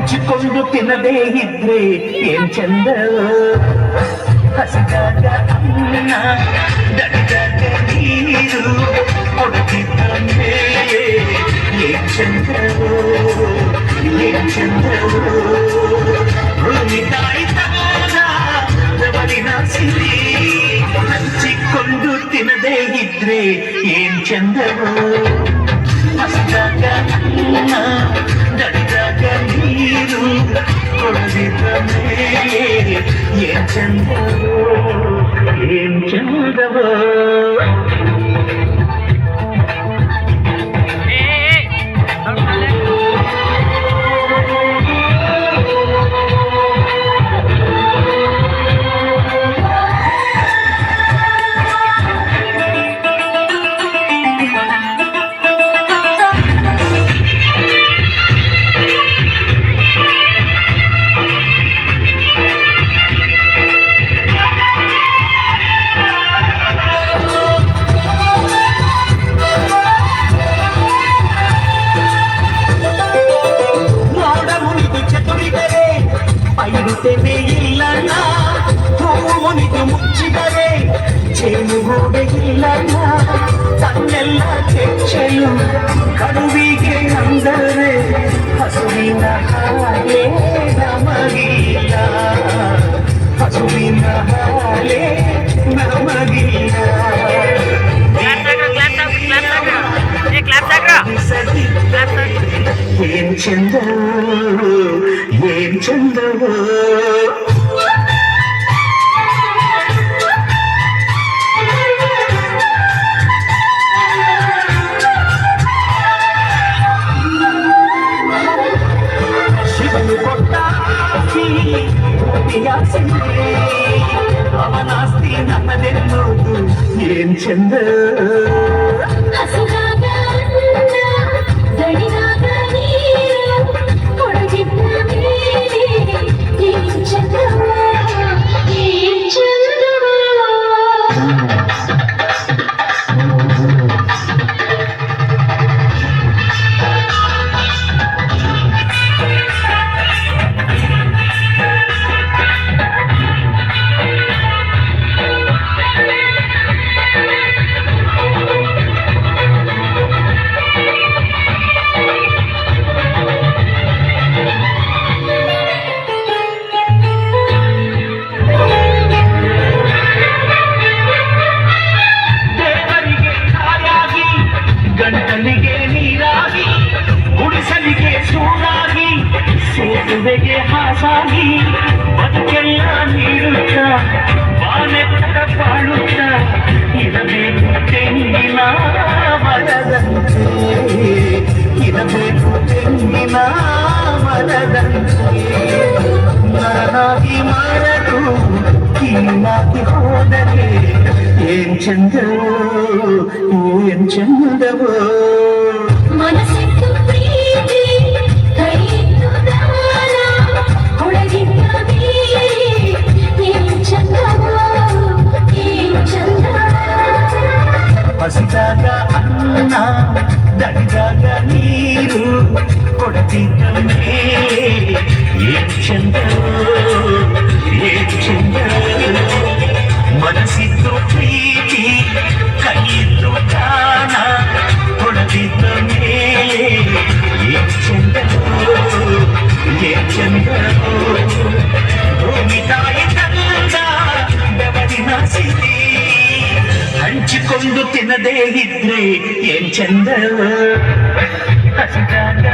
ಹಂಚಿಕೊಂಡು ತಿನ್ನದೇ ಇದ್ರೆ ಏನ್ ಚಂದ ಹಸಿದಾಗ ಅನ್ನ ದಡಿದಾಗ ನೀರು ಕೊಡುತ್ತಿದ್ದ ಮೇಲೆ ಏನ್ ಚಂದವೋ ಏನ್ ಚಂದವೋ ಭೂಮಿ ತಾಯಿ ತಗೋದ ಬೆವರಿನ ಸಿರಿ ಹಂಚಿಕೊಂಡು ತಿನ್ನದೇ ಇದ್ರೆ ಏನ್ ಚಂದವೋ ಹಸಿದಾಗ ಅನ್ನ ದಡಿದಾಗ ನೀರು ಕೊಡದಿದ್ದ ಮೇಲೆ ಏನ್ ಚಂದವೋ ಏನ್ ಚಂದವೋ ಇರುತ್ತೇವೆ ಇಲ್ಲಣ್ಣ ಹೂವು ಮುನಿದು ಮುಚ್ಚಿದರೆ ಚೇನು ಹೋದೆ ಇಲ್ಲಣ್ಣ ತನ್ನೆಲ್ಲ ಕೆಚ್ಚಲು ಕಡುವಿಗೆ ಅಂದರೆ ಹಸುವಿನ ಹಾಲೆ ನಮಗಿಲ್ಲ ಹಸುವಿನ ಹಾಲೆ ನಮಗಿಲ್ಲ ಏನ್ ಚಂದವೋ ಏನ್ ಚಂದವೋ ಶಿವನು ಕೊಟ್ಟ ಅವನಾಸ್ತಿ ನನ್ನದೆನ್ನುವುದು ಏನ್ ಚಂದ ಸೇತುವೆಗೆ ಹಾಸಾಗಿ ಬದುಕೆಲ್ಲ ನೀಡುತ್ತ ಬಾನೆತ್ತ ಬಾಳುತ್ತ ಇರಬೇಕು ತೆಂಗಿನ ಮರದಂತೆ ಇರಬೇಕು ತೆಂಗಿನ ಮರದಂತೆ ನರನಾಗಿ ಮರದು ಕೀನಾಗಿ ಹೋದರೆ ಏನ್ ಚಂದವೋ ಏನ್ ಚಂದವೋ ಮನಸ್ಸಿಟ್ಟು ಪ್ರೀತಿ ಹಸಿದಾಗ ಅನ್ನ ದಡಿದಾಗ ನೀರು ಕೊಡುತ್ತಿದ್ದ ಮೇಲೆ ಏನ್ ಚಂದವೋ ಏನ್ ಚಂದವೋ ಮನಸ್ಸಿದ್ದು ಪ್ರೀತಿ ಕೈಯಿದ್ದು ದಾನ ಕೊಡುತ್ತಿದ್ದ ಮೇಲೆ ಏನ್ ಚಂದವೋ ಏನ್ ಚಂದವೋ ಭೂಮಿ ತಾಯಿ ತಂದ ಬೆವರಿನ ಸಿರಿ ಹಂಚಿಕೊಂಡು ತಿನ್ನದೇ ಇದ್ರೆ ಏನ್ ಚಂದವೋ ಹಸಿದಾಗ